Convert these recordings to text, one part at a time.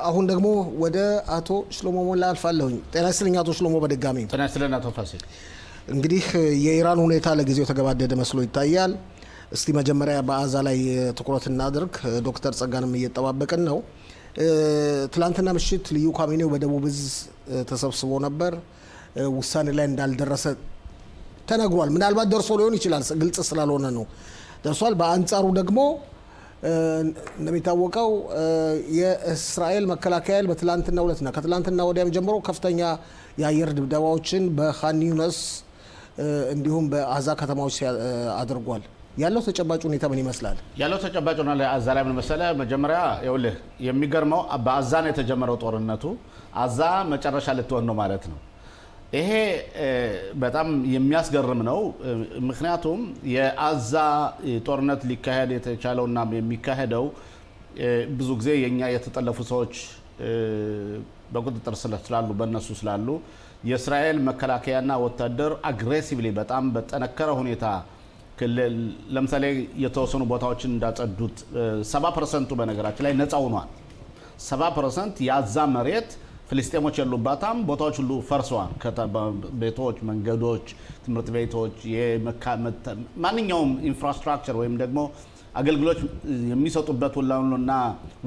አሁን ደግሞ ወደ አቶ ሽሎሞ ሞላ አልፋለሁኝ። ጤና ይስጥልኝ አቶ ሽሎሞ በድጋሚ። ጤና ይስጥልኝ አቶ ፋሲል። እንግዲህ የኢራን ሁኔታ ለጊዜው ተገባደደ መስሎ ይታያል። እስቲ መጀመሪያ በአዛ ላይ ትኩረት እናድርግ። ዶክተር ጸጋንም እየተጠባበቀን ነው። ትላንትና ምሽት ልዩ ካቢኔው በደቡብ እዝ ተሰብስቦ ነበር። ውሳኔ ላይ እንዳልደረሰ ተነግሯል። ምናልባት ደርሶ ሊሆን ይችላል፣ ግልጽ ስላልሆነ ነው። ደርሷል። በአንጻሩ ደግሞ እንደሚታወቀው የእስራኤል መከላከያ በትላንትናው ዕለትና ከትላንትና ወዲያም ጀምሮ ከፍተኛ የአየር ድብደባዎችን በኻን ዩኒስ እንዲሁም በአዛ ከተማዎች አድርጓል። ያለው ተጨባጭ ሁኔታ ምን ይመስላል? ያለው ተጨባጭ ሁኔታ ለአዛ ላይ ምን መሰለህ? መጀመሪያ ይኸውልህ የሚገርመው በአዛ ነው የተጀመረው ጦርነቱ። አዛ መጨረሻ ልትሆን ነው ማለት ነው። ይሄ በጣም የሚያስገርም ነው። ምክንያቱም የአዛ ጦርነት ሊካሄድ የተቻለውና የሚካሄደው ብዙ ጊዜ የኛ የተጠለፉ ሰዎች በቁጥጥር ስላሉ በእነሱ ስላሉ የእስራኤል መከላከያና ወታደር አግሬሲቭሊ በጣም በጠነከረ ሁኔታ ለምሳሌ የተወሰኑ ቦታዎችን እንዳጸዱት 70% በነገራችን ላይ ነፃ ሆኗል። 70% የአዛ መሬት ፍልስጤሞች ያሉባታም ቦታዎች ሁሉ ፈርሰዋል። ቤቶች፣ መንገዶች፣ ትምህርት ቤቶች፣ ማንኛውም ኢንፍራስትራክቸር ወይም ደግሞ አገልግሎት የሚሰጡበት ሁሉና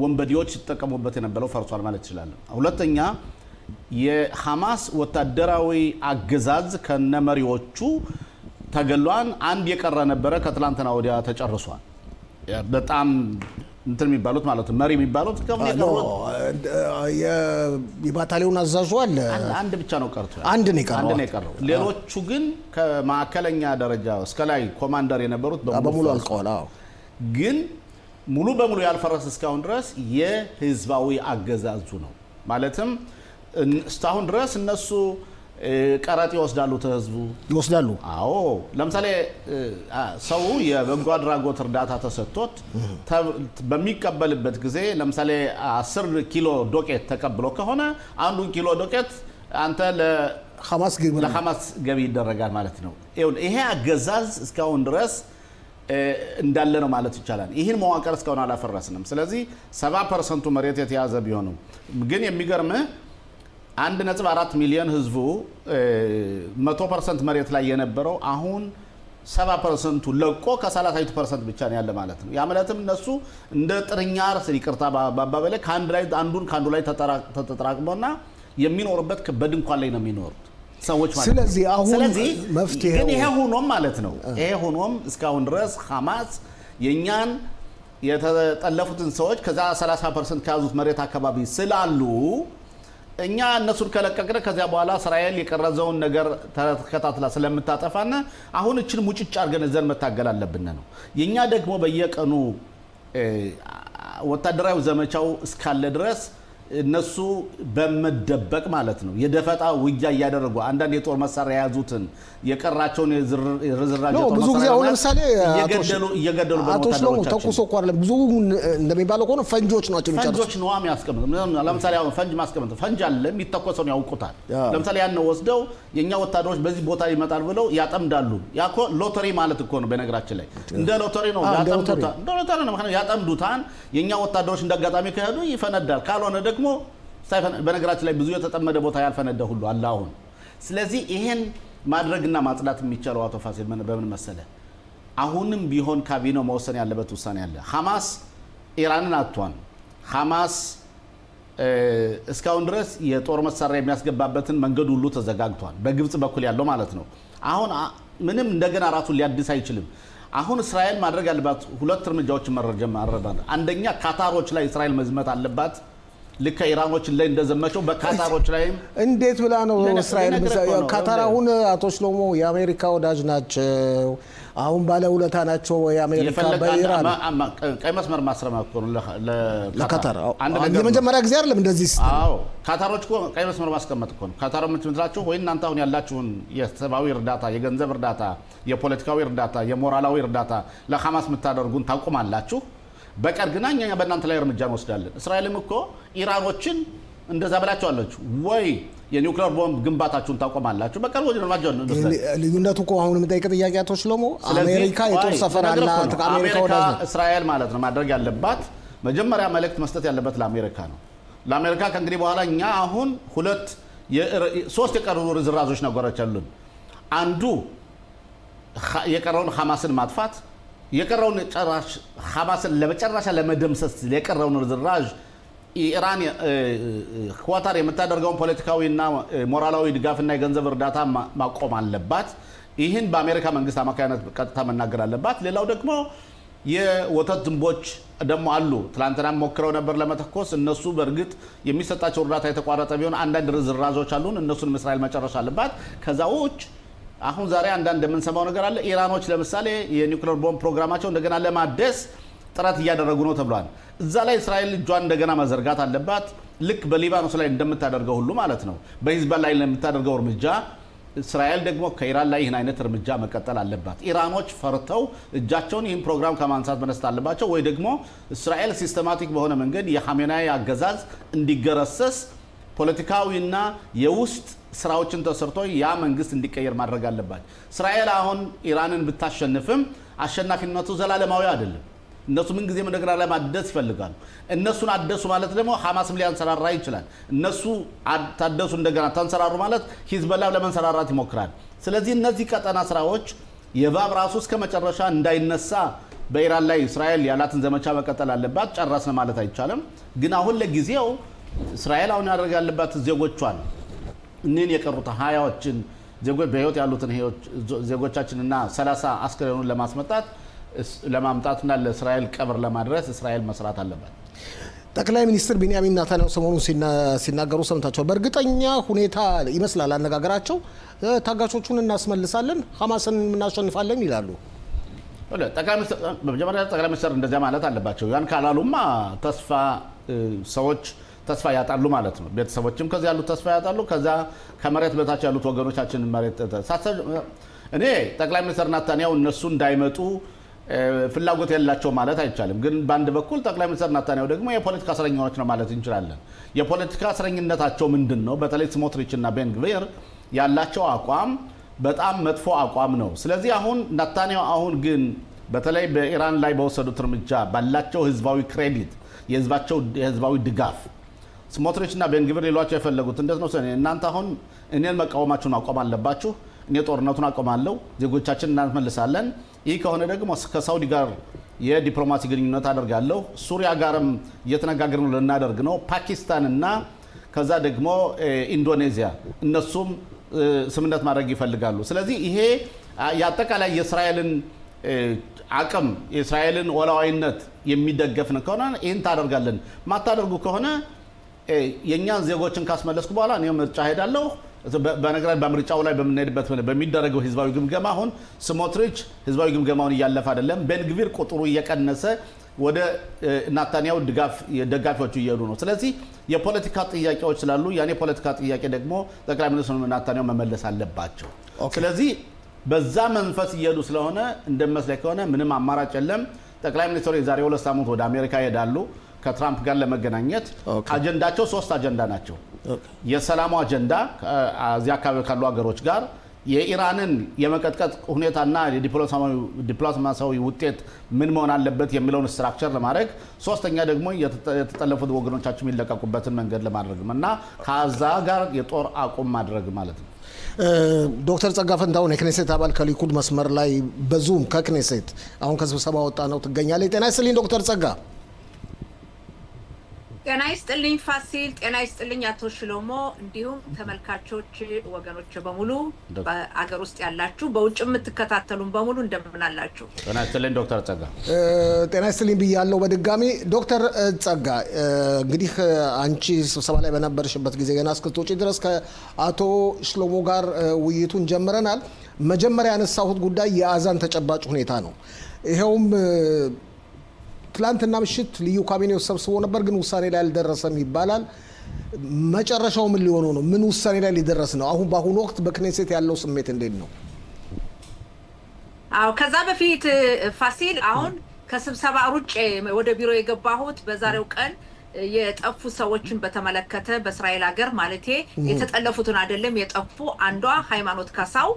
ወንበዴዎች ሲጠቀሙበት የነበረው ፈርሷል ማለት ይችላል። ሁለተኛ የሐማስ ወታደራዊ አገዛዝ ከነመሪዎቹ ተገሏን። አንድ የቀረ ነበረ ከትላንትና ወዲያ ተጨርሷል። በጣም እንትን የሚባሉት ማለት ነው መሪ የሚባሉት የባታሊዮን አዛዡ አለ። አንድ ብቻ ነው ቀርቷል። አንድ ነው የቀረው። ሌሎቹ ግን ከማዕከለኛ ደረጃ እስከ ላይ ኮማንደር የነበሩት በሙሉ አልቀዋል። ግን ሙሉ በሙሉ ያልፈረሰ እስካሁን ድረስ የህዝባዊ አገዛዙ ነው። ማለትም እስካሁን ድረስ እነሱ ቀረጥ ይወስዳሉ፣ ተህዝቡ ይወስዳሉ። አዎ ለምሳሌ ሰው የበጎ አድራጎት እርዳታ ተሰጥቶት በሚቀበልበት ጊዜ ለምሳሌ 10 ኪሎ ዶቄት ተቀብሎ ከሆነ አንዱን ኪሎ ዶቄት አንተ ለሐማስ ገቢ ይደረጋል ማለት ነው። ይሄ አገዛዝ እስካሁን ድረስ እንዳለ ነው ማለት ይቻላል። ይህን መዋቅር እስካሁን አላፈረስንም። ስለዚህ 70% መሬት የተያዘ ቢሆንም ግን የሚገርምህ 1.4 ሚሊዮን ህዝቡ 100% መሬት ላይ የነበረው አሁን 70% ለቆ ከ30% ብቻ ነው ያለ ማለት ነው። ያ ማለትም እነሱ እንደ ጥርኛር ይቅርታ ባባበለ ከአንዱ ላይ ተጠራቅመውና የሚኖርበት በድንኳን ላይ ነው የሚኖሩት ሰዎች ማለት ነው። ስለዚህ አሁን መፍትሄው ግን ይሄ ሆኖም ማለት ነው ይሄ ሆኖም እስካሁን ድረስ ሐማስ የኛን የተጠለፉትን ሰዎች ከዛ 30% ከያዙት መሬት አካባቢ ስላሉ እኛ እነሱን ከለቀቅነ ከዚያ በኋላ እስራኤል የቀረዘውን ነገር ተከታትላ ስለምታጠፋና አሁን እችን ሙጭጭ አርገን ዘን መታገል አለብን ነው። የኛ ደግሞ በየቀኑ ወታደራዊ ዘመቻው እስካለ ድረስ እነሱ በመደበቅ ማለት ነው የደፈጣ ውጊያ ያደረጉ አንዳንድ የጦር መሳሪያ ያዙትን የቀራቸውን የርዝራጅ ጦር ብዙ ጊዜ አሁን ለምሳሌ እየገደሉ በሞታቸው ተኩሶ እኮ አይደለም ብዙ እንደሚባለው ከሆነ ፈንጆች ናቸው የሚጨርሱት። ፈንጆች ነው የሚያስቀምጡ። ለምሳሌ አሁን ፈንጅ ማስቀምጡ ፈንጅ አለ የሚተኮሰው ያውቁታል። ለምሳሌ ያን ወስደው የኛ ወታደሮች በዚህ ቦታ ይመጣል ብለው ያጠምዳሉ። ያኮ ሎተሪ ማለት እኮ ነው በነገራችን ላይ እንደ ሎተሪ ነው ያጠምዱታል። እንደ ሎተሪ ነው ማለት ያጠምዱታል። የኛ ወታደሮች እንደጋጣሚ ከሄዱ ይፈነዳል። ካልሆነ ደግሞ በነገራችን ላይ ብዙ የተጠመደ ቦታ ያልፈነደ ሁሉ አለ አሁን። ስለዚህ ይሄን ማድረግና ማጽዳት የሚቻለው አቶ ፋሲል በምን መሰለ? አሁንም ቢሆን ካቢኔው መወሰን ያለበት ውሳኔ አለ። ሐማስ ኢራንን አጥቷል። ሐማስ እስካሁን ድረስ የጦር መሳሪያ የሚያስገባበትን መንገድ ሁሉ ተዘጋግቷል፣ በግብጽ በኩል ያለው ማለት ነው። አሁን ምንም እንደገና ራሱን ሊያድስ አይችልም። አሁን እስራኤል ማድረግ ያለባት ሁለት እርምጃዎችን ማረዳት። አንደኛ ካታሮች ላይ እስራኤል መዝመት አለባት። ልክ ኢራኖች ላይ እንደዘመቸው በካታሮች ላይም እንዴት ብላ ነው እስራኤል ካታር አሁን አቶ ሽሎሞ የአሜሪካ ወዳጅ ናቸው። አሁን ባለ ውለታ ናቸው የአሜሪካ በኢራን ቀይ መስመር ማስረም እኮ ለካታር የመጀመሪያ ጊዜ አይደለም እንደዚህ። አዎ ካታሮች እኮ ቀይ መስመር ማስቀመጥ እኮ ነው። ካታር የምትመስላችሁ ወይ እናንተ አሁን ያላችሁን የሰብአዊ እርዳታ፣ የገንዘብ እርዳታ፣ የፖለቲካዊ እርዳታ፣ የሞራላዊ እርዳታ ለሐማስ የምታደርጉን ታውቁማላችሁ። በቀር ግን እኛ በእናንተ ላይ እርምጃ እንወስዳለን። እስራኤልም እኮ ኢራኖችን እንደዛ ብላቸዋለች ወይ የኒውክሌር ቦምብ ግንባታችሁን ታቆማላችሁ በቀር ወደ እርምጃ እንወስዳለን። ልዩነቱ እኮ አሁን የምጠይቅ ጥያቄ አቶ ሽሎሞ አሜሪካ የጦር ሰፈር አላት። አሜሪካ ወዳጅ እስራኤል ማለት ነው ማድረግ ያለባት መጀመሪያ መልእክት መስጠት ያለበት ለአሜሪካ ነው። ለአሜሪካ ከእንግዲህ በኋላ እኛ አሁን ሶስት የቀሩ ርዝራዞች ነገሮች አሉን። አንዱ የቀረውን ሐማስን ማጥፋት፣ የቀረውን ሐማስን ለመጨረሻ ለመደምሰስ የቀረውን ርዝራዥ ኢራን ኳታር የምታደርገውን ፖለቲካዊና ሞራላዊ ድጋፍና የገንዘብ እርዳታ ማቆም አለባት። ይህን በአሜሪካ መንግስት አማካይነት ቀጥታ መናገር አለባት። ሌላው ደግሞ የወተት ዝንቦች ደግሞ አሉ። ትላንትና ሞክረው ነበር ለመተኮስ። እነሱ በእርግጥ የሚሰጣቸው እርዳታ የተቋረጠ ቢሆን አንዳንድ ርዝራዞች አሉን። እነሱን እስራኤል መጨረሻ አለባት። ከዛ ውጭ አሁን ዛሬ አንዳንድ የምንሰማው ነገር አለ። ኢራኖች ለምሳሌ የኒውክሌር ቦምብ ፕሮግራማቸው እንደገና ለማደስ ጥረት እያደረጉ ነው ተብሏል። እዛ ላይ እስራኤል እጇን እንደገና መዘርጋት አለባት። ልክ በሊባኖስ ላይ እንደምታደርገው ሁሉ ማለት ነው። በሂዝቦላ ላይ ለምታደርገው እርምጃ እስራኤል ደግሞ ከኢራን ላይ ይህን አይነት እርምጃ መቀጠል አለባት። ኢራኖች ፈርተው እጃቸውን ይህን ፕሮግራም ከማንሳት መነሳት አለባቸው፣ ወይ ደግሞ እስራኤል ሲስተማቲክ በሆነ መንገድ የሐሜናይ አገዛዝ እንዲገረሰስ ፖለቲካዊና የውስጥ ስራዎችን ተሰርቶ ያ መንግስት እንዲቀየር ማድረግ አለባት። እስራኤል አሁን ኢራንን ብታሸንፍም አሸናፊነቱ ዘላለማዊ አይደለም። እነሱ ምን ጊዜም እንደገና ለማደስ ይፈልጋሉ። እነሱን አደሱ ማለት ደግሞ ሐማስም ሊያንሰራራ ይችላል። እነሱ ታደሱ እንደገና ተንሰራሩ ማለት ሂዝቦላ ለመንሰራራት ይሞክራል። ስለዚህ እነዚህ ቀጠና ስራዎች የባብ ራሱ እስከ መጨረሻ እንዳይነሳ በኢራን ላይ እስራኤል ያላትን ዘመቻ መቀጠል አለባት። ጨረስን ማለት አይቻልም። ግን አሁን ለጊዜው እስራኤል አሁን ያደርግ ያለባት ዜጎቿን እነን የቀሩት 20ዎችን ዜጎች በህይወት ያሉትን ዜጎቻችንና 30 አስከሬኑን ለማምጣትና ለእስራኤል ቀብር ለማድረስ እስራኤል መስራት አለባት። ጠቅላይ ሚኒስትር ቢንያሚን ኔታንያሁ ሰሞኑን ሲናገሩ ሰምታቸው በእርግጠኛ ሁኔታ ይመስላል አነጋገራቸው ታጋቾቹን እናስመልሳለን፣ ሐማስን እናሸንፋለን ይላሉ። ጠቅላይ ሚኒስትር እንደዚያ ማለት አለባቸው። ያን ካላሉማ ሰዎች ተስፋ ያጣሉ ማለት ነው። ቤተሰቦችም ከዛ ያሉት ተስፋ ያጣሉ። ከዛ ከመሬት በታች ያሉት ወገኖቻችን መሬት እኔ ጠቅላይ ሚኒስትር ኔታንያሁ እነሱ እንዳይመጡ ፍላጎት ያላቸው ማለት አይቻልም። ግን በአንድ በኩል ጠቅላይ ሚኒስትር ኔታንያሁ ደግሞ የፖለቲካ እስረኞች ነው ማለት እንችላለን። የፖለቲካ እስረኝነታቸው ምንድነው? በተለይ ስሞትሪችና ቤንግቪር ያላቸው አቋም በጣም መጥፎ አቋም ነው። ስለዚህ አሁን ኔታንያሁ አሁን ግን በተለይ በኢራን ላይ በወሰዱት እርምጃ ባላቸው ህዝባዊ ክሬዲት የህዝባዊ ድጋፍ ስሞትሪችና ቤንግቪር ሊሏቸው የፈለጉት እንደት ነው? እናንተ አሁን እኔን መቃወማችሁን አቆም አለባችሁ፣ እኔ ጦርነቱን አቆማለሁ፣ ዜጎቻችን እናስመልሳለን። ይህ ከሆነ ደግሞ ከሳውዲ ጋር የዲፕሎማሲ ግንኙነት አደርጋለሁ፣ ሱሪያ ጋርም እየተነጋገርን ልናደርግ ነው፣ ፓኪስታንና ከዛ ደግሞ ኢንዶኔዚያ እነሱም ስምምነት ማድረግ ይፈልጋሉ። ስለዚህ ይሄ የአጠቃላይ የእስራኤልን አቅም የእስራኤልን ወላዋይነት የሚደገፍ ነው ከሆነ ይህን ታደርጋለን። ማታደርጉ ከሆነ የኛን ዜጎችን ካስመለስኩ በኋላ እኔ ምርጫ ሄዳለሁ። በነገራችን በምርጫው ላይ በምንሄድበት በሚደረገው ህዝባዊ ግምገማ አሁን ስሞትሪች ህዝባዊ ግምገማውን እያለፈ አይደለም። ቤንግቪር ቁጥሩ እየቀነሰ ወደ ኔታንያሁ ደጋፊዎቹ እየሄዱ ነው። ስለዚህ የፖለቲካ ጥያቄዎች ስላሉ ያኔ ፖለቲካ ጥያቄ ደግሞ ጠቅላይ ሚኒስትሩ ኔታንያሁ መመለስ አለባቸው። ስለዚህ በዛ መንፈስ እየሄዱ ስለሆነ እንደመስለኝ ከሆነ ምንም አማራጭ የለም። ጠቅላይ ሚኒስትሩ የዛሬ 2 ሳምንት ወደ አሜሪካ ይሄዳሉ ከትራምፕ ጋር ለመገናኘት። አጀንዳቸው 3 አጀንዳ ናቸው። የሰላሙ አጀንዳ እዚያ አካባቢ ካሉ ሀገሮች ጋር የኢራንን የመቀጥቀጥ ሁኔታና የዲፕሎማሲያዊ ውጤት ምን መሆን አለበት የሚለውን ስትራክቸር ለማድረግ፣ ሶስተኛ ደግሞ የተጠለፉት ወገኖቻችን የሚለቀቁበትን መንገድ ለማድረግ እና ከዛ ጋር የጦር አቁም ማድረግ ማለት ነው። ዶክተር ጸጋ ፈንታሁን የክኔሴት አባል ከሊኩድ መስመር ላይ በዙም ከክኔሴት አሁን ከስብሰባ ወጣ ነው ትገኛለህ። ጤና ይስጥልኝ ዶክተር ጸጋ። ጤና ይስጥልኝ ፋሲል፣ ጤና ይስጥልኝ አቶ ሽሎሞ፣ እንዲሁም ተመልካቾች ወገኖች በሙሉ በአገር ውስጥ ያላችሁ በውጭ የምትከታተሉን በሙሉ እንደምን አላችሁ? ጤና ይስጥልኝ ዶክተር ጸጋ። ጤና ይስጥልኝ ብያለሁ በድጋሚ ዶክተር ጸጋ። እንግዲህ አንቺ ስብሰባ ላይ በነበርሽበት ጊዜ ገና እስክትወጪ ድረስ ከአቶ ሽሎሞ ጋር ውይይቱን ጀምረናል። መጀመሪያ ያነሳሁት ጉዳይ የአዛን ተጨባጭ ሁኔታ ነው። ይሄውም ትላንትና ምሽት ልዩ ካቢኔው ተሰብስቦ ነበር፣ ግን ውሳኔ ላይ አልደረሰም ይባላል። መጨረሻው ምን ሊሆን ነው? ምን ውሳኔ ላይ ሊደረስ ነው? አሁን በአሁኑ ወቅት በክኔሴት ያለው ስሜት እንዴት ነው? አዎ ከዛ በፊት ፋሲል አሁን ከስብሰባ ሩጭ ወደ ቢሮ የገባሁት በዛሬው ቀን የጠፉ ሰዎችን በተመለከተ በእስራኤል ሀገር ማለቴ የተጠለፉትን አይደለም የጠፉ አንዷ ሃይማኖት ካሳው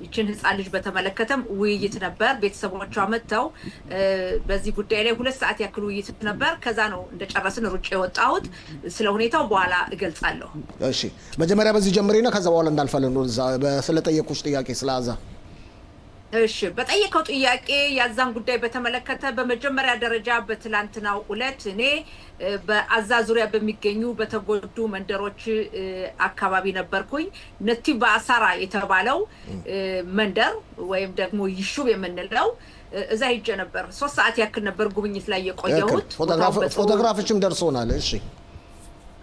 ይችን ህፃን ልጅ በተመለከተም ውይይት ነበር ቤተሰቦቿ መተው በዚህ ጉዳይ ላይ 2 ሰዓት ያክል ውይይት ነበር ከዛ ነው እንደጨረስን ሩጭ የወጣሁት ስለ ሁኔታው በኋላ እገልጻለሁ እሺ መጀመሪያ በዚህ ጀምሪና ከዛ በኋላ እንዳልፈለን ስለጠየቁሽ ጥያቄ ስለአዛ እሺ በጠየቀው ጥያቄ ያዛን ጉዳይ በተመለከተ በመጀመሪያ ደረጃ በትላንትናው ዕለት እኔ በአዛ ዙሪያ በሚገኙ በተጎዱ መንደሮች አካባቢ ነበርኩኝ ነቲባ አሳራ የተባለው መንደር ወይም ደግሞ ይሹብ የምንለው እዛ ሄጄ ነበር 3 ሰዓት ያክል ነበር ጉብኝት ላይ የቆየሁት ፎቶግራፎችም ደርሶናል እሺ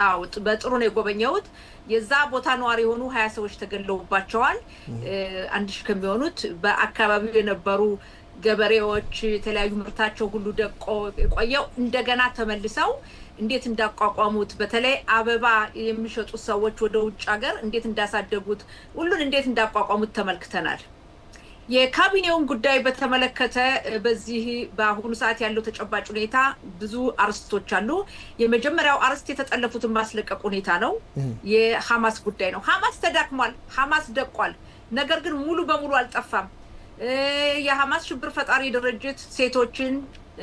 አው በጥሩ ነው የጎበኘሁት የዛ ቦታ ነዋሪ ሆኑ 20 ሰዎች ተገለውባቸዋል አንድ ሺህ ከሚሆኑት በአካባቢው የነበሩ ገበሬዎች የተለያዩ ምርታቸው ሁሉ ደቆ ቆየው እንደገና ተመልሰው እንዴት እንዳቋቋሙት በተለይ አበባ የሚሸጡ ሰዎች ወደ ውጭ ሀገር እንዴት እንዳሳደጉት ሁሉን እንዴት እንዳቋቋሙት ተመልክተናል የካቢኔውን ጉዳይ በተመለከተ በዚህ በአሁኑ ሰዓት ያለው ተጨባጭ ሁኔታ ብዙ አርስቶች አሉ የመጀመሪያው አርስት የተጠለፉትን ማስለቀቅ ሁኔታ ነው የሐማስ ጉዳይ ነው ሐማስ ተዳክሟል ሐማስ ደቋል ነገር ግን ሙሉ በሙሉ አልጠፋም የሐማስ ሽብር ፈጣሪ ድርጅት ሴቶችን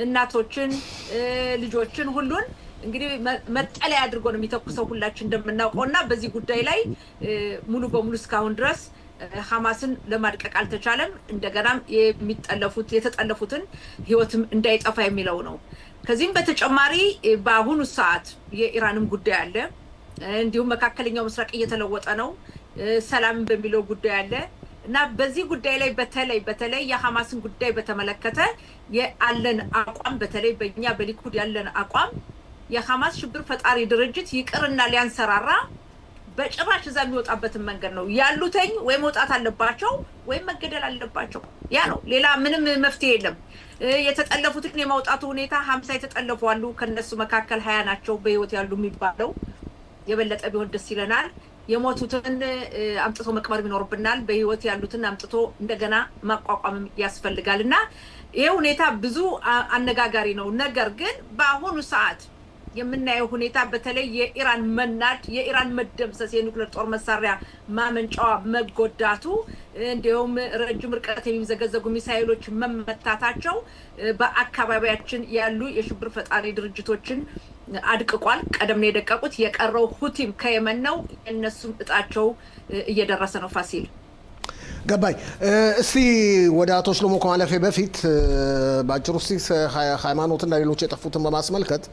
እናቶችን ልጆችን ሁሉን እንግዲህ መጠለያ አድርጎ ነው የሚተኩሰው ሁላችን እንደምናውቀውና በዚህ ጉዳይ ላይ ሙሉ በሙሉ እስካሁን ድረስ ሐማስን ለማድቀቅ አልተቻለም እንደገናም የተጠለፉትን ህይወትም እንዳይጠፋ የሚለው ነው ከዚህም በተጨማሪ በአሁኑ ሰዓት የኢራንም ጉዳይ አለ እንዲሁም መካከለኛው ምስራቅ እየተለወጠ ነው ሰላም በሚለው ጉዳይ አለ እና በዚህ ጉዳይ ላይ በተለይ የሐማስን ጉዳይ በተመለከተ ያለን አቋም በተለይ በእኛ በሊኩድ ያለን አቋም የሐማስ ሽብር ፈጣሪ ድርጅት ይቅርና ሊያንሰራራ በጭራሽ እዛ የሚወጣበትን መንገድ ነው ያሉተኝ ወይ መውጣት አለባቸው ወይ መገደል አለባቸው ያ ነው ሌላ ምንም መፍትሄ የለም የተጠለፉትን የማውጣቱ ሁኔታ 50 የተጠለፉ አሉ ከነሱ መካከል 20 ናቸው በህይወት ያሉ የሚባለው የበለጠ ቢሆን ደስ ይለናል የሞቱትን አምጥቶ መቅበር ቢኖርብናል በህይወት ያሉትን አምጥቶ እንደገና ማቋቋም ያስፈልጋልና ይሄ ሁኔታ ብዙ አነጋጋሪ ነው ነገር ግን በአሁኑ ሰዓት የምናየው ሁኔታ በተለይ የኢራን መናድ የኢራን መደምሰስ የኒውክሌር ጦር መሳሪያ ማመንጫዋ መጎዳቱ እንዲሁም ረጅም ርቀት የሚዘገዘጉ ሚሳኤሎች መመታታቸው በአካባቢያችን ያሉ የሽብር ፈጣሪ ድርጅቶችን አድቅቋል ቀደም ነው የደቀቁት የቀረው ሁቲም ከየመን ነው እነሱም እጣቸው እየደረሰ ነው ፋሲል ገባይ እስቲ ወደ አቶ ሽሎሞ ከማለፌ በፊት ባጭሩ እስቲ ሃይማኖትና ሌሎች የጠፉትን በማስመልከት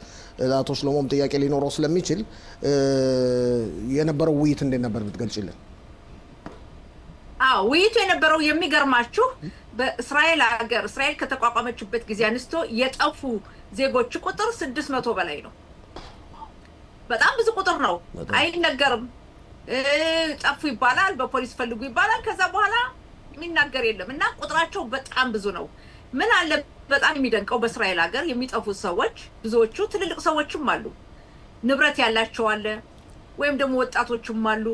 አቶ ሽሎሞም ጥያቄ ሊኖረው ስለሚችል የነበረው ውይይት እንዴት ነበር ብትገልጪልን ውይይቱ የነበረው የሚገርማችሁ በእስራኤል ሀገር እስራኤል ከተቋቋመችበት ጊዜ አንስቶ የጠፉ ዜጎች ቁጥር 600 በላይ ነው በጣም ብዙ ቁጥር ነው አይነገርም ጠፉ ይባላል በፖሊስ ፈልጉ ይባላል ከዛ በኋላ የሚናገር የለም እና ቁጥራቸው በጣም ብዙ ነው ምን አለ በጣም የሚደንቀው በእስራኤል ሀገር የሚጠፉ ሰዎች ብዙዎቹ ትልልቅ ሰዎችም አሉ ንብረት ያላቸው አለ ወይም ደግሞ ወጣቶችም አሉ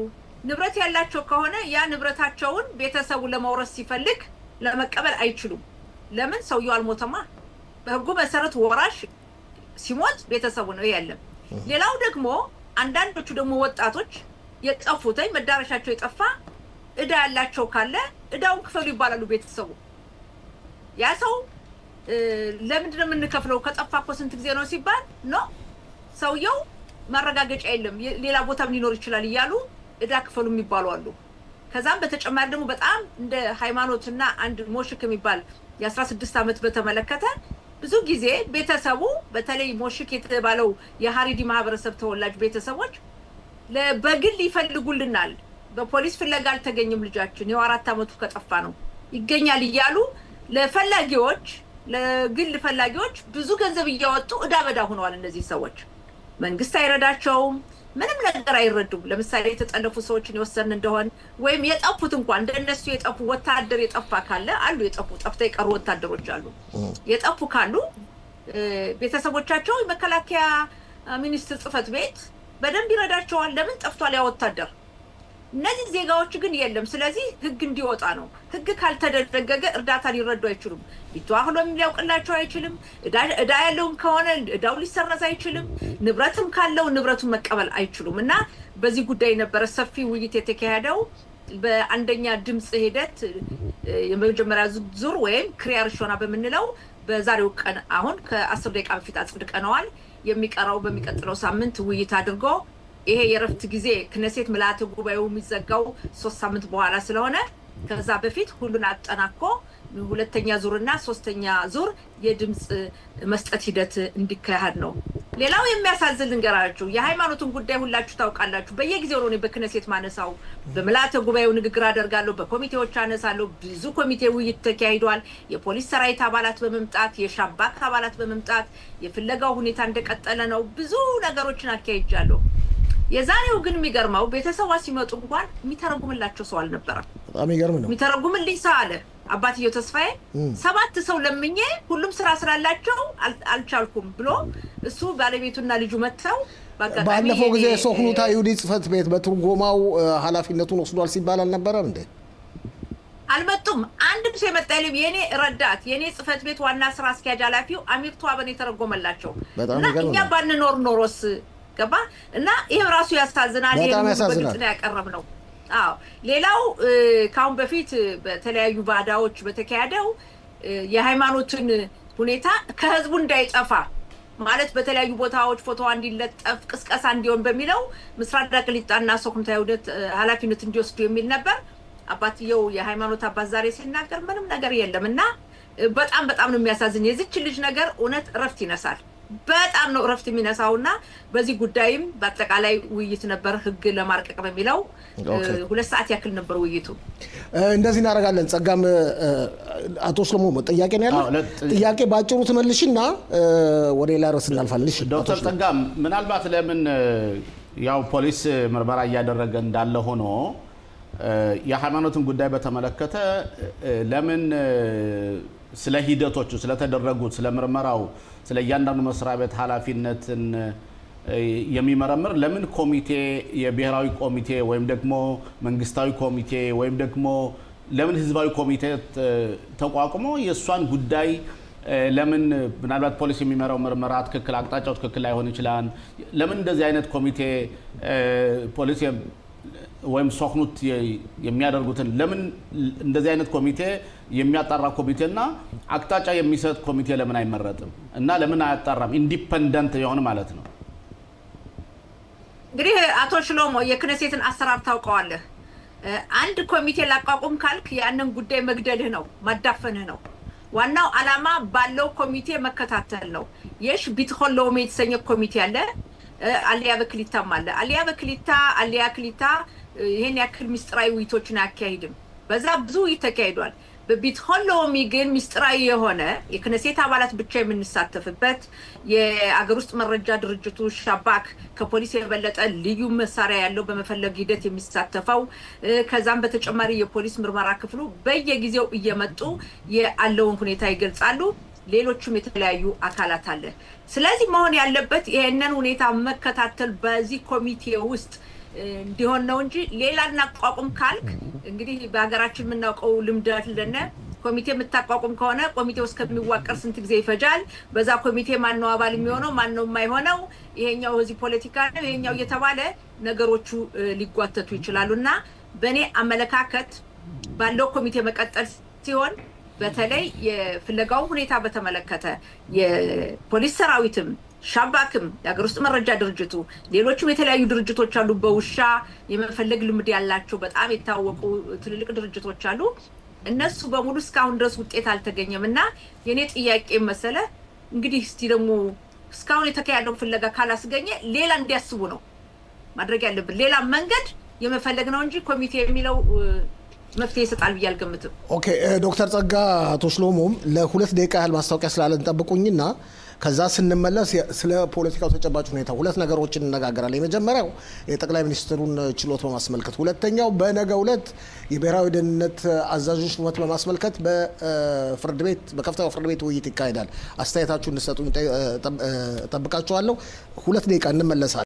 ንብረት ያላቸው ከሆነ ያ ንብረታቸውን ቤተሰቡ ለማውረስ ሲፈልግ ለመቀበል አይችሉም ለምን ሰውየው አልሞተማ በህጉ መሰረት ወራሽ ሲሞት ቤተሰቡ ነው ያለም ሌላው ደግሞ አንዳንዶቹ ደግሞ ወጣቶች የጠፉተኝ መዳረሻቸው የጠፋ እዳ ያላቸው ካለ እዳውን ክፈሉ ይባላሉ ቤተሰቡ ያ ሰው ለምንድነው የምንከፍለው ከጠፋ እኮ ስንት ጊዜ ነው ሲባል ነው ሰውየው ማረጋገጫ የለም ሌላ ቦታም ሊኖር ይችላል ይያሉ እዳ ክፈሉ የሚባሉ አሉ ከዛም በተጨማሪ ደግሞ በጣም እንደ ሃይማኖትና አንድ ሞሽክ የሚባል የ16 አመት በተመለከተ ብዙ ጊዜ ቤተሰቡ በተለይ ሞሽክ የተባለው የሃሪዲ ማህበረሰብ ተወላጅ ቤተሰቦች ለበግል ይፈልጉልናል በፖሊስ ፍለጋ አልተገኘም ልጃችን የ4 አመቱ ከጠፋ ነው ይገኛል ይያሉ ለፈላጊዎች ለግል ፈላጊዎች ብዙ ገንዘብ እያወጡ እዳ በዳ ሆነዋል እነዚህ ሰዎች መንግስት አይረዳቸውም ምንም ነገር አይረዱም ለምሳሌ የተጠለፉ ሰዎችን ይወሰን እንደሆነ ወይም የጠፉት እንኳን እንደነሱ የጠፉ ወታደር የጠፋ ካለ አሉ የጠፉ ጠፍተው የቀሩ ወታደሮች አሉ የጠፉ ካሉ ቤተሰቦቻቸው መከላከያ ሚኒስትር ጽፈት ቤት በደንብ ይረዳቸዋል ለምን ጠፍቷል ያ ወታደር እነዚህ ዜጋዎች ግን የለም ስለዚህ ህግ እንዲወጣ ነው ህግ ካልተደረገገ እርዳታ ሊረዱ አይችሉም ሊተዋህሎ የሚያውቅላቸው አይችልም እዳ ያለውም ከሆነ እዳው ሊሰረዝ አይችልም ንብረትም ካለው ንብረቱን መቀበል አይችሉም እና በዚህ ጉዳይ ነበር ሰፊ ውይይት የተካሄደው በአንደኛ ድምጽ ሂደት የመጀመሪያ ዙር ወይም ክሪያርሾና በመንለው በዛሬው ቀን አሁን ከ10 ደቂቃ በፊት አጽድቀናል የሚቀራው በሚቀጥለው ሳምንት ውይይት አድርጎ ይሄ የረፍት ጊዜ ክነሴት ምልዓተ ጉባኤው የሚዘጋው 3 ሳምንት በኋላ ስለሆነ ከዛ በፊት ሁሉን አጠናቆ ሁለተኛ ዙርና ሶስተኛ ዙር የድምጽ መስጠት ሂደት እንዲካሄድ ነው ሌላው የሚያሳዝን ልንገራችሁ የሃይማኖቱን ጉዳይ ሁላችሁ ታውቃላችሁ በየጊዜው ነው በክነሴት ማነሳው በምልዓተ ጉባኤው ንግግር አደርጋለሁ በኮሚቴዎች አነሳለሁ ብዙ ኮሚቴ ውይይት ተካሂዷል የፖሊስ ሰራዊት አባላት በመምጣት የሻባክ አባላት በመምጣት የፍለጋው ሁኔታ እንደቀጠለ ነው ብዙ ነገሮችን አካሂጃለሁ የዛሬው ግን የሚገርመው ቤተሰዋ ሲመጡ እንኳን የሚተረጉምላቸው ሰው አልነበረም በጣም ይገርም ነው የሚተረጉምልኝ ሰው አለ አባትየው ተስፋዬ 7 ሰው ለምኜ ሁሉም ስራ ስላላቸው አልቻልኩም ብሎ እሱ ባለቤቱና ልጁ መተው ባለፈው ጊዜ ሶክኑታ ይሁዲ ጽፈት ቤት በትርጎማው ኃላፊነቱን ወስዷል ሲባል አልነበረም እንዴ አልመጡም አንድም ሰው የመጣልኝ የኔ ረዳት የኔ ጽፈት ቤት ዋና ስራ አስኪያጅ ኃላፊው አሚር ተዋበን የተረጎመላቸው እና እኛ ባንኖር ኖሮስ ገባ እና ይሄ ራሱ ያሳዝናል ይሄን ያቀርብነው አዎ ሌላው ካሁን በፊት በተለያዩ ባዳዎች በተካሄደው የሃይማኖትን ሁኔታ ከህዝቡ እንዳይጠፋ ማለት በተለያዩ ቦታዎች ፎቶ እንዲለጠፍ ቅስቀሳ እንዲሆን በሚለው ምስራቅ ዳቅሊጣና ሶክኑታ ይሁዲ ኃላፊነት እንዲወስዱ የሚል ነበር አባትየው የሃይማኖት አባት ዛሬ ሲናገር ምንም ነገር የለምና በጣም ነው የሚያሳዝን የዚች ልጅ ነገር እውነት ረፍት ይነሳል በጣም ነው ረፍት የሚነሳውና በዚህ ጉዳይም በአጠቃላይ ውይይት ነበር ህግ ለማርቀቅ በሚለው 2 ሰዓት ያክል ነበር ውይይቱ እንደዚህ እናደርጋለን ጸጋም አቶ ሰሎሞን ጥያቄ ነው ያለው ጥያቄ ባጭሩ ተመልሽና ወደ ሌላ ርዕስ እናልፋለን ዶክተር ጸጋም ምናልባት ለምን ያው ፖሊስ ምርመራ እያደረገ እንዳለ ሆኖ የሃይማኖትን ጉዳይ በተመለከተ ለምን ስለ ሂደቶቹ ስለ ተደረጉት ስለ ምርመራው ስለ ያንዳንዱ መስሪያ ቤት ኃላፊነትን የሚመረምር ለምን ኮሚቴ የብሔራዊ ኮሚቴ ወይም ደግሞ መንግስታዊ ኮሚቴ ወይም ደግሞ ለምን ህዝባዊ ኮሚቴ ተቋቁሞ የሷን ጉዳይ ለምን ምናልባት ፖሊስ የሚመራው ምርመራ ትክክል አቅጣጫው ትክክል ላይሆን ይችላል ለምን እንደዚህ አይነት ኮሚቴ ፖሊስ ወይም ሶክኑት የሚያደርጉትን ለምን እንደዚህ አይነት ኮሚቴ የሚያጣራ ኮሚቴና አቅጣጫ የሚሰጥ ኮሚቴ ለምን አይመረጥም እና ለምን አያጣራም ኢንዲፔንደንት የሆነ ማለት ነው እንግዲህ አቶ ሽሎሞ የክነሴትን አሰራር ታውቀዋለህ አንድ ኮሚቴ ላቋቁም ካልክ ያንን ጉዳይ መግደልህ ነው ማዳፈንህ ነው ዋናው አላማ ባለው ኮሚቴ መከታተል ነው የሽ ቢትሆሎም የተሰኘ ኮሚቴ አለ አሊያ በክሊታ ማለት አሊያ ክሊታ ይሄን ያክል ሚስጥራዊ ውይይቶችን አካሂድም በዛ ብዙ ይተካሄዷል በቢትሆሎም ግን ሚስጥራዊ የሆነ የክነሴት አባላት ብቻ የምንሳተፍበት የአገር ውስጥ መረጃ ድርጅቱ ሻባክ ከፖሊስ የበለጠ ልዩ መሳሪያ ያለው በመፈለግ ሂደት የሚሳተፈው ከዛም በተጨማሪ የፖሊስ ምርመራ ክፍሉ በየጊዜው እየመጡ ያለውን ሁኔታ ይገልጻሉ ሌሎችም የተለያዩ አካላት አለ ስለዚህ መሆን ያለበት ይሄንን ሁኔታ መከታተል በዚህ ኮሚቴ ውስጥ እንዲሆን ነው እንጂ ሌላ እናቋቁም ካልክ እንግዲህ በአገራችን ምናውቀው ልምድ አለና ኮሚቴ መታቋቁም ከሆነ ኮሚቴው እስከሚዋቀር ስንት ጊዜ ይፈጃል በዛ ኮሚቴ ማን ነው አባል የሚሆነው ማን ነው የማይሆነው ይሄኛው እዚህ ፖለቲካ ነው ይሄኛው እየተባለ ነገሮቹ ሊጓተቱ ይችላሉና በኔ አመለካከት ባለው ኮሚቴ መቀጠል ሲሆን በተለይ የፍለጋው ሁኔታ በተመለከተ የፖሊስ ሰራዊትም ሻባክም የአገር ውስጥ መረጃ ድርጅቱ ሌሎችም የተለያዩ ድርጅቶች አሉ በውሻ የመፈለግ ልምድ ያላቸው በጣም የታወቁ ትልልቅ ድርጅቶች አሉ እነሱ በሙሉ እስካሁን ድረስ ውጤት አልተገኘምና የኔ ጥያቄ መሰለ እንግዲህ እስቲ ደግሞ እስካሁን የተካሄደው ፍለጋ ካላስገኘ ሌላ እንዲያስቡ ነው ማድረግ ያለብን ሌላ መንገድ የመፈለግ ነው እንጂ ኮሚቴ የሚለው መፍትሄ ይሰጣል ብዬ አልገምትም ኦኬ ዶክተር ጸጋ አቶ ሰሎሞን ለ2 ደቂቃ ያህል ማስታወቂያ ስላለን ጠብቁኝና ከዛ ስንመለስ ስለ ፖለቲካው ተጨባጭ ሁኔታ ሁለት ነገሮችን እንነጋገራለን የመጀመሪያው የጠቅላይ ሚኒስትሩን ችሎት በማስመልከት ሁለተኛው በነገው ዕለት የብሔራዊ ደህንነት አዛዦች ሹመት በማስመልከት በፍርድ ቤት በከፍተኛው ፍርድ ቤት ውይይት ይካሄዳል አስተያየታችሁን እንድትሰጡኝ ጠብቃችኋለሁ 2 ደቂቃ እንመለሳለን